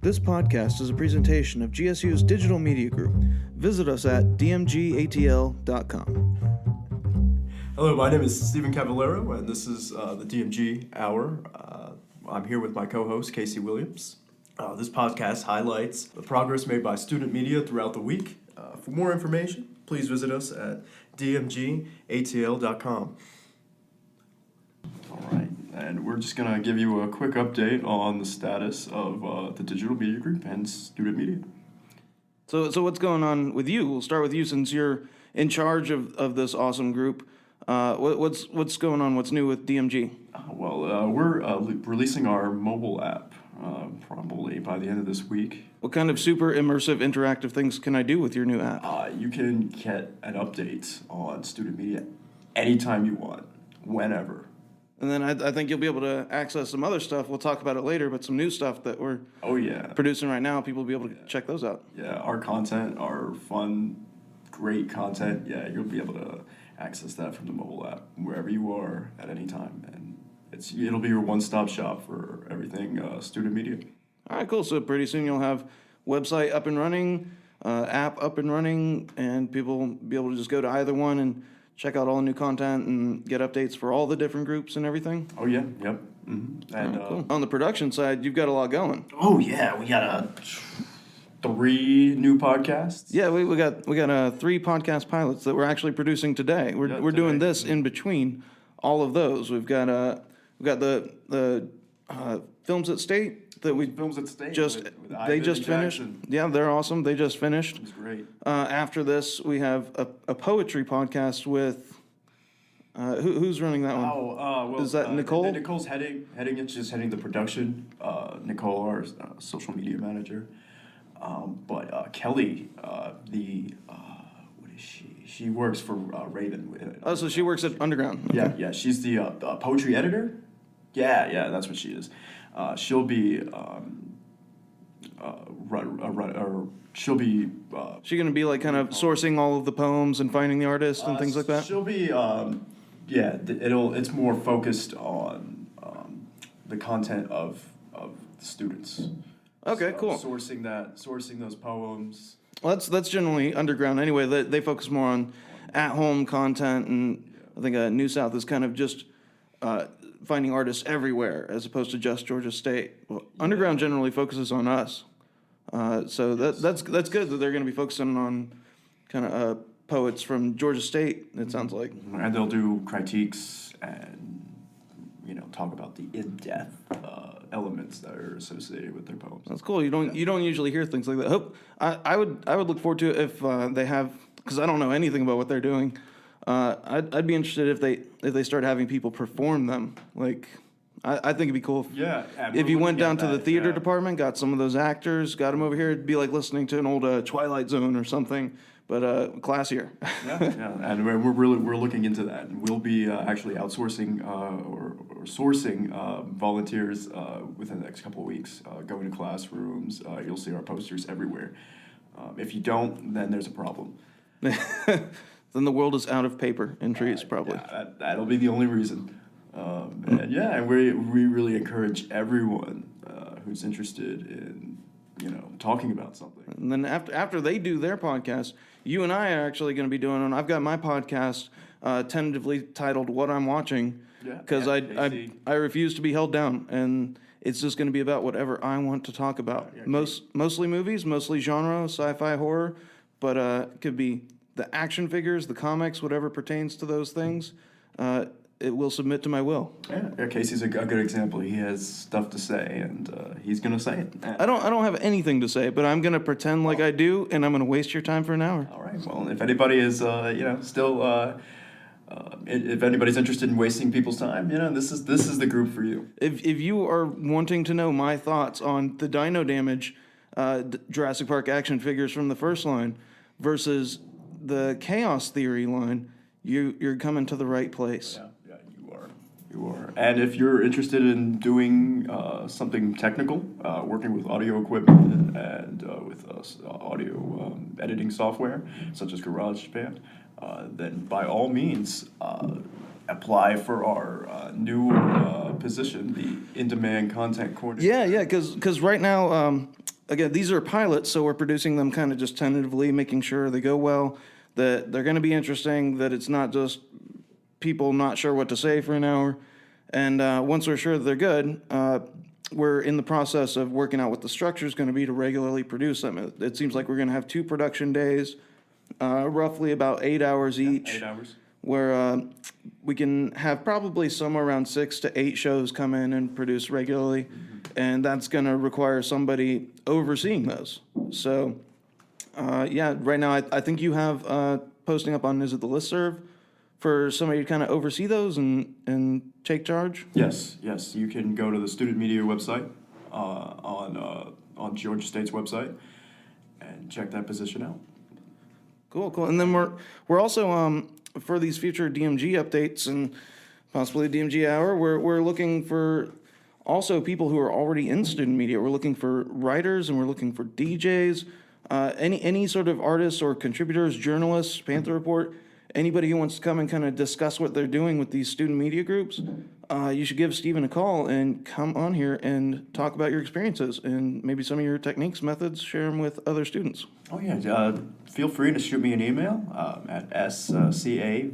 This podcast is a presentation of GSU's Digital Media Group. Visit us at dmgatl.com. Hello, my name is Stephen Cavallaro, and this is the DMG Hour. I'm here with my co-host, Casey Williams. This podcast highlights the progress made by student media throughout the week. For more information, please visit us at dmgatl.com. All right, and we're just going to give you a quick update on the status of the Digital Media Group and student media. So what's going on with you? We'll start with you since you're in charge of this awesome group. What's going on? What's new with DMG? We're releasing our mobile app probably by the end of this week. What kind of super immersive interactive things can I do with your new app? You can get an update on student media anytime you want, whenever. And then I think you'll be able to access some other stuff. We'll talk about it later, but some new stuff that we're producing right now, people will be able to check those out. Yeah, our content, our fun, great content, you'll be able to access that from the mobile app wherever you are at any time. And it'll be your one-stop shop for everything student media. All right, cool. So pretty soon you'll have website up and running, app up and running, and people will be able to just go to either one and check out all the new content and get updates for all the different groups and everything. Oh, yeah, yep. Mm-hmm. And cool. On the production side, you've got a lot going. Oh, yeah, we got 3 new podcasts. Yeah, we got 3 podcast pilots that we're actually producing today. We're doing this in between all of those. We've got the Films at State that we Films at State just with they Ivan just and finished. Jackson. Yeah, they're awesome. They just finished. It was great. After this, we have a poetry podcast with who's running that one? Is that Nicole? Nicole's heading it. She's heading the production. Nicole, our social media manager. But Kelly, what is she? She works for Raven. Oh, so she works at Underground. Okay. Yeah. She's the poetry editor. Yeah, that's what she is. She'll be she'll be. She gonna be like kind of sourcing all of the poems and finding the artist and things like that. She'll be. It's more focused on the content of the students. Okay, So, cool. Sourcing those poems. Well, that's generally Underground anyway. They focus more on at-home content, and I think New South is kind of just finding artists everywhere as opposed to just Georgia State. Well, Underground generally focuses on us, so that's good that they're going to be focusing on kind of poets from Georgia State. It sounds like, and they'll do critiques and talk about the in-depth elements that are associated with their poems. That's cool. You don't usually hear things like that. I would look forward to it if they have, because I don't know anything about what they're doing. I'd be interested if they start having people perform them. Like, I think it'd be cool if you went down to the theater department, got some of those actors, got them over here. It'd be like listening to an old Twilight Zone or something, but classier. And we're looking into that, and we'll be actually outsourcing or sourcing volunteers within the next couple of weeks. Going to classrooms, you'll see our posters everywhere. If you don't, then there's a problem. Then the world is out of paper and trees, probably. Yeah, that'll be the only reason. And we really encourage everyone who's interested in talking about something. And then after they do their podcast, you and I are actually going to be doing one. I've got my podcast tentatively titled "What I'm Watching" because I refuse to be held down, and it's just going to be about whatever I want to talk about. Mostly movies, mostly genre, sci-fi, horror, but it could be the action figures, the comics, whatever pertains to those things. It will submit to my will. Yeah, Casey's a good example. He has stuff to say, and he's gonna say it. I don't have anything to say, but I'm gonna pretend like I do, and I'm gonna waste your time for an hour. All right. Well, if anybody is, still, if anybody's interested in wasting people's time, this is the group for you. If you are wanting to know my thoughts on the Dino Damage Jurassic Park action figures from the first line versus the Chaos Theory line, you're coming to the right place. Yeah, you are. And if you're interested in doing something technical, working with audio equipment and with audio editing software, such as GarageBand, then by all means, apply for our new position, the in-demand content coordinator. Yeah, because right now again, these are pilots, so we're producing them kind of just tentatively, making sure they go well, that they're going to be interesting, that it's not just people not sure what to say for an hour. And once we're sure that they're good, we're in the process of working out what the structure is going to be to regularly produce them. It seems like we're going to have 2 production days, roughly about 8 hours each. 8 hours. Where we can have probably somewhere around 6 to 8 shows come in and produce regularly. Mm-hmm. And that's going to require somebody overseeing those. So, yeah, right now I think you have posting up on, is it the listserv, for somebody to kind of oversee those and take charge? Yes. You can go to the student media website on Georgia State's website and check that position out. Cool. And then we're also for these future DMG updates and possibly DMG hour, we're looking for also people who are already in student media. We're looking for writers and we're looking for DJs, any sort of artists or contributors, journalists, Panther Report, anybody who wants to come and kind of discuss what they're doing with these student media groups. You should give Steven a call and come on here and talk about your experiences and maybe some of your techniques, methods, share them with other students. Oh, yeah. Feel free to shoot me an email at scavallaro,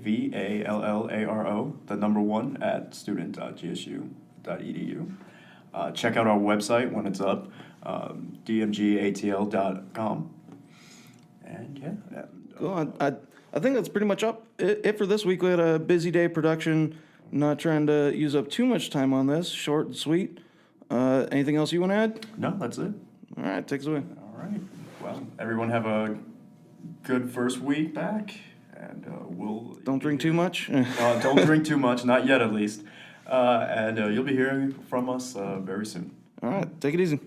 the number 1, at student.gsu.edu. Check out our website when it's up, dmgatl.com. And, yeah. Cool. I think that's pretty much it for this week. We had a busy day of production. Not trying to use up too much time on this. Short and sweet. Anything else you want to add? No, that's it. All right, take us away. All right. Well, everyone have a good first week back, and we'll... Don't drink too much? Don't drink too much, not yet at least. And you'll be hearing from us very soon. All right, take it easy.